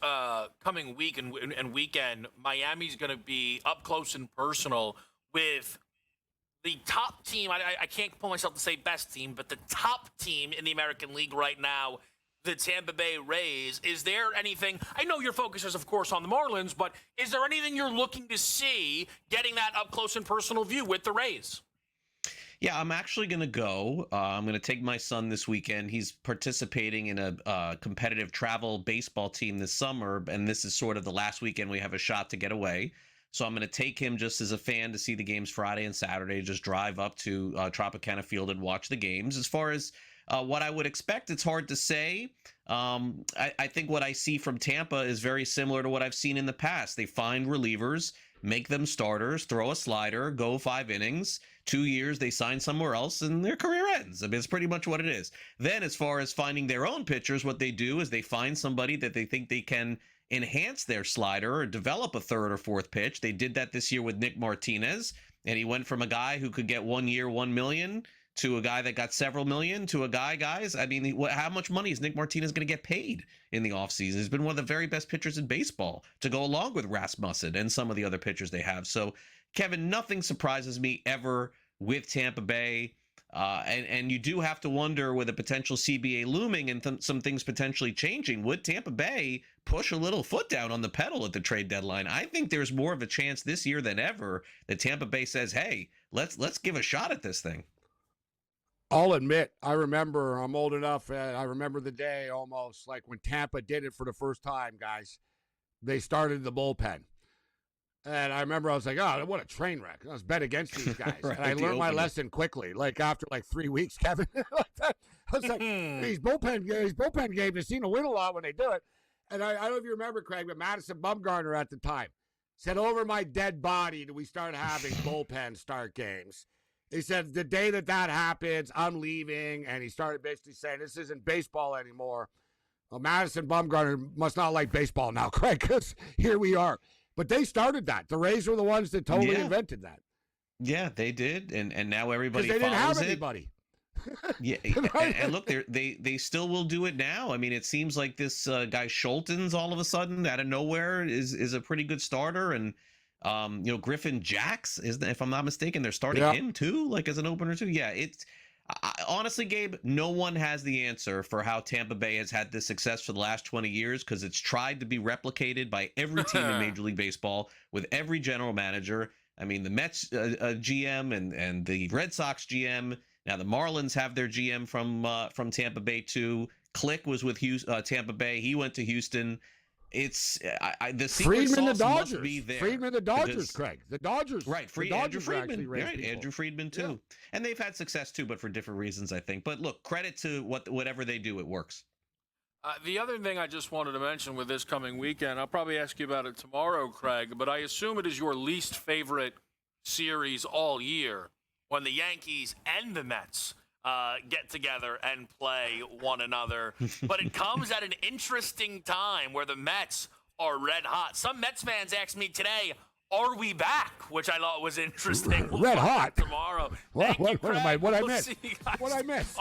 B: coming week and weekend, Miami's going to be up close and personal with the top team. I can't pull myself to say best team, but the top team in the American League right now, the Tampa Bay Rays. Is there anything, I know your focus is, of course, on the Marlins, but is there anything you're looking to see getting that up close and personal view with the Rays?
E: Yeah, I'm actually going to go. I'm going to take my son this weekend. He's participating in a competitive travel baseball team this summer, and this is sort of the last weekend we have a shot to get away. So I'm going to take him just as a fan to see the games Friday and Saturday, just drive up to Tropicana Field and watch the games. As far as what I would expect, it's hard to say. I think what I see from Tampa is very similar to what I've seen in the past. They find relievers, make them starters, throw a slider, go 5 innings. 2 years, they sign somewhere else, and their career ends. I mean, it's pretty much what it is. Then as far as finding their own pitchers, what they do is they find somebody that they think they can enhance their slider or develop a third or fourth pitch. They did that this year with Nick Martinez, and he went from a guy who could get 1 year, $1 million, to a guy that got several million, to a guys. I mean, how much money is Nick Martinez going to get paid in the offseason? He's been one of the very best pitchers in baseball to go along with Rasmussen and some of the other pitchers they have. So, Kevin, nothing surprises me ever with Tampa Bay. And you do have to wonder, with a potential CBA looming and some things potentially changing, would Tampa Bay push a little foot down on the pedal at the trade deadline? I think there's more of a chance this year than ever that Tampa Bay says, hey, let's give a shot at this thing.
C: I'll admit, I'm old enough, I remember the day almost like when Tampa did it for the first time, guys. They started the bullpen. And I remember I was like, oh, what a train wreck. Let's bet against these guys.
E: Right,
C: and I learned my lesson quickly, like after 3 weeks, Kevin. I was like, these bullpen games, they seem to win a lot when they do it. And I don't know if you remember, Craig, but Madison Bumgarner at the time said, over my dead body do we start having bullpen start games. He said, the day that happens, I'm leaving. And he started basically saying, this isn't baseball anymore. Well, Madison Bumgarner must not like baseball now, Craig, because here we are. But they started that. The Rays were the ones that totally invented that.
E: Yeah, they did. And now everybody
C: follows it. They didn't have anybody.
E: Yeah, and look, they still will do it now. I mean, it seems like this guy Schultens all of a sudden out of nowhere is a pretty good starter. And Griffin Jacks, if I'm not mistaken, they're starting him too, like as an opener too. Yeah, honestly, Gabe, no one has the answer for how Tampa Bay has had this success for the last 20 years, because it's tried to be replicated by every team in Major League Baseball with every general manager. I mean, the Mets GM and the Red Sox GM. Now the Marlins have their GM from Tampa Bay too. Click was with Tampa Bay. He went to Houston. It's the secret sauce must be there.
C: Friedman, the Dodgers, Craig. The Dodgers.
E: Right, Andrew Friedman. Right, Andrew Friedman too. Yeah. And they've had success too, but for different reasons, I think. But look, credit to whatever they do, it works.
B: The other thing I just wanted to mention with this coming weekend, I'll probably ask you about it tomorrow, Craig, but I assume it is your least favorite series all year when the Yankees and the Mets get together and play one another. But it comes at an interesting time where the Mets are red hot. Some Mets fans asked me today, are we back? Which I thought was interesting. We'll
C: red
B: find
C: hot
B: out tomorrow.
C: What
B: Thank you,
C: am I?
B: Craig.
C: What I
B: We'll
C: missed?
B: see you guys
C: What I missed?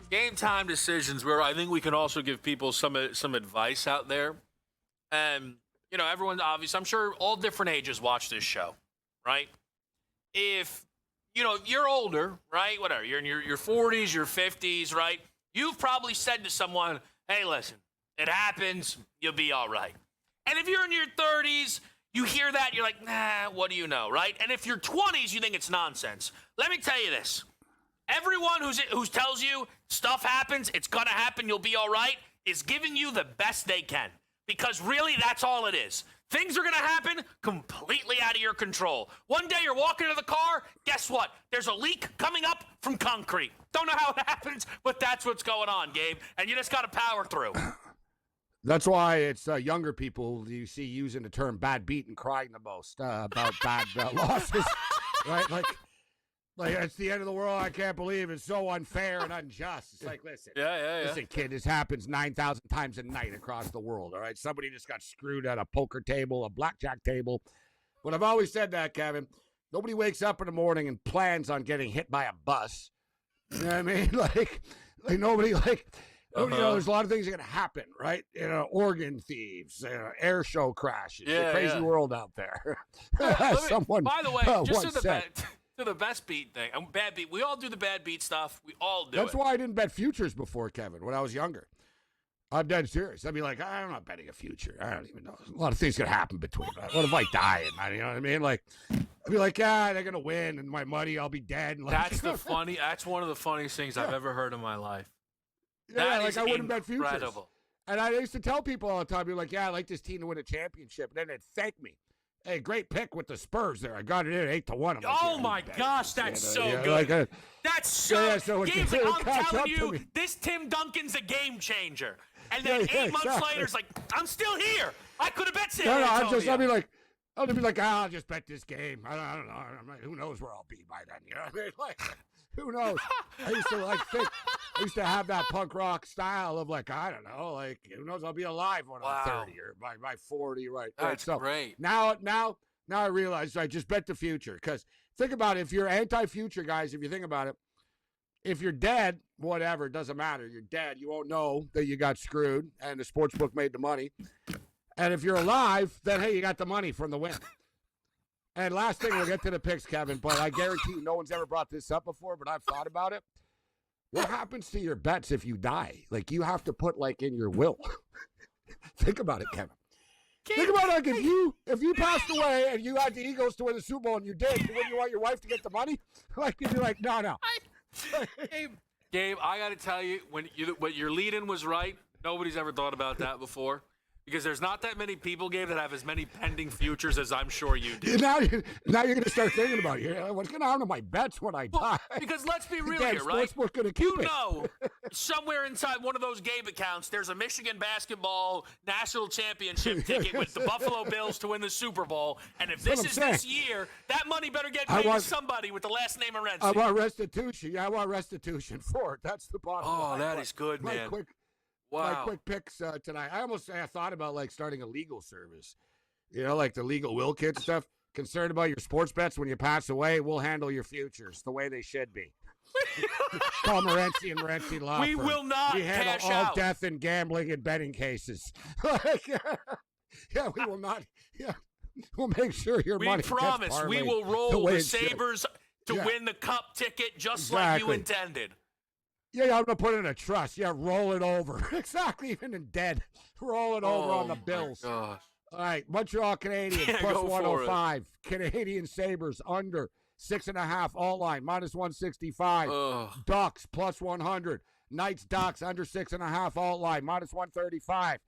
B: Game time decisions where I think we can also give people some advice out there. And, you know, everyone's obvious. I'm sure all different ages watch this show, right? If, you know, you're older, right? Whatever. You're in your 40s, your 50s, right? You've probably said to someone, hey, listen, it happens. You'll be all right. And if you're in your 30s, you hear that, you're like, nah, what do you know, right? And if you're 20s, you think it's nonsense. Let me tell you this. Everyone who tells you stuff happens, it's going to happen, you'll be all right, is giving you the best they can. Because really, that's all it is. Things are going to happen completely out of your control. One day you're walking to the car, guess what? There's a leak coming up from concrete. Don't know how it happens, but that's what's going on, Gabe. And you just got to power through.
C: That's why it's younger people you see using the term bad beat and crying the most about bad losses, right? Like it's the end of the world. I can't believe it's so unfair and unjust. It's like, listen, listen, kid, this happens 9,000 times a night across the world. All right, somebody just got screwed at a poker table, a blackjack table. But I've always said that, Kevin. Nobody wakes up in the morning and plans on getting hit by a bus. You know what I mean? Like nobody You know, there's a lot of things that can happen, right? You know, organ thieves, air show crashes, the crazy world out there.
B: By the way, just to the best beat thing, bad beat. We all do the bad beat stuff. We all do
C: That's why I didn't bet futures before, Kevin, when I was younger. I'm dead serious. I'd be like, I'm not betting a future. I don't even know. A lot of things could happen between us. What if I die? You know what I mean? Like, I'd be like, they're going to win, and my money, I'll be dead. And like,
B: that's one of the funniest things I've ever heard in my life.
C: Yeah, like I wouldn't bet futures.
B: Incredible.
C: And I used to tell people all the time, you're like, I like this team to win a championship. And then they'd thank me. Hey, great pick with the Spurs there. I got it in 8-1.
B: Oh, my gosh, that's so good. That's so Gabe's like, I'm telling you, this Tim Duncan's a game changer. And then 8 months later, it's like, I'm still here. I could have bet San Antonio.
C: I'll be like, I'll just bet this game. I don't know. I'm like, who knows where I'll be by then? You know what I mean? Like, who knows? I used to have that punk rock style of like, I don't know, like, who knows? I'll be alive when I'm 30 or by 40, right?
B: That's great.
C: Now I realize I just bet the future. Because think about it. If you're anti-future, guys, if you think about it, If you're dead, whatever, it doesn't matter. You're dead. You won't know that you got screwed and the sports book made the money. And if you're alive, then, hey, you got the money from the win. And last thing, we'll get to the picks, Kevin, but I guarantee you no one's ever brought this up before, but I've thought about it. What happens to your bets if you die? Like, you have to put, like, in your will. Think about it, Kevin. Think about it, like, if you passed away and you had the Eagles to win the Super Bowl and you did, wouldn't you want your wife to get the money? Like, you'd be like, no.
B: Gabe, I got to tell you, what your lead-in was right. Nobody's ever thought about that before. Because there's not that many people, Gabe, that have as many pending futures as I'm sure you do.
C: Now you're going to start thinking about it. What's going to happen to my bets when I die?
B: Because let's be real
C: Damn,
B: here, right?
C: Sportsbook going to keep it.
B: Somewhere inside one of those Gabe accounts, there's a Michigan basketball national championship ticket with the Buffalo Bills to win the Super Bowl. And if this is this year, that money better get paid to somebody with the last name Morency.
C: I want restitution. Yeah, I want restitution for it. That's the bottom line.
B: Oh, that is good, man.
C: My quick picks tonight. I thought about like starting a legal service, like the legal will kit stuff. Concerned about your sports bets when you pass away, we'll handle your futures the way they should be. Call Morency and Morency Law
B: We
C: Firm.
B: will not
C: We handle
B: cash
C: all
B: out.
C: death and gambling and betting cases. We will not. Yeah, we'll make sure your money.
B: We promise we will roll the Sabres to win the cup ticket just like you intended.
C: Yeah, I'm going to put it in a trust. Yeah, roll it over. Exactly, even in dead. Roll it over on the Bills.
B: Gosh.
C: All right, Montreal Canadiens plus 105. Canadian Sabres under 6.5. All line minus 165. Ducks plus 100. Knights Ducks under 6.5. All line minus 135.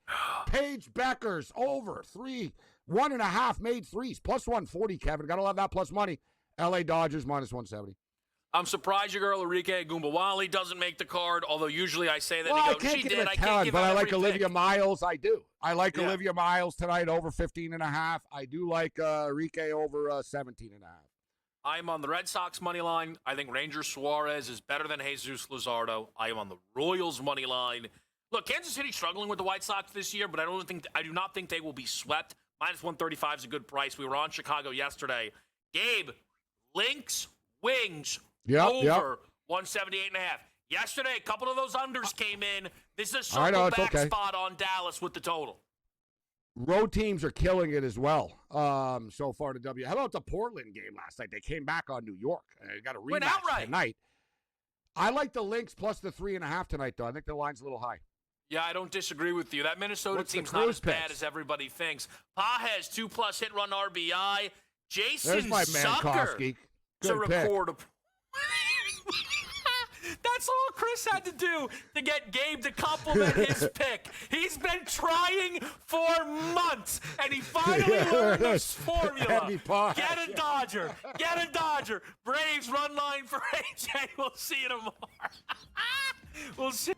C: Page Beckers over 1.5 made threes plus 140. Kevin, got to love that plus money. LA Dodgers minus 170.
B: I'm surprised your girl Enrique Gumbawali doesn't make the card, although usually I say that.
C: Well,
B: he
C: I
B: goes,
C: can't
B: she
C: give
B: did.
C: him a
B: I
C: ton,
B: can't give
C: but I
B: out
C: like
B: every
C: Olivia
B: pick.
C: Miles. I do. I like Olivia Miles tonight over 15.5. I do like Enrique over 17.5.
B: I'm on the Red Sox money line. I think Ranger Suarez is better than Jesus Luzardo. I am on the Royals money line. Look, Kansas City's struggling with the White Sox this year, but I do not think they will be swept. Minus 135 is a good price. We were on Chicago yesterday. Gabe, Lynx, Wings, over 178.5. Yesterday, a couple of those unders came in. This is a circle back spot on Dallas with the total.
C: Road teams are killing it as well so far to W. How about the Portland game last night? They came back on New York. They got a rematch tonight. I like the Lynx plus the 3.5 tonight, though. I think the line's a little high.
B: Yeah, I don't disagree with you. That Minnesota team's not as bad as everybody thinks. Pa has 2+ hit run RBI. Jason Zucker to record a That's all Chris had to do to get Gabe to compliment his pick. He's been trying for months, and he finally learned this formula. Get a Dodger. Get a Dodger. Braves run line for AJ. We'll see you tomorrow. We'll see.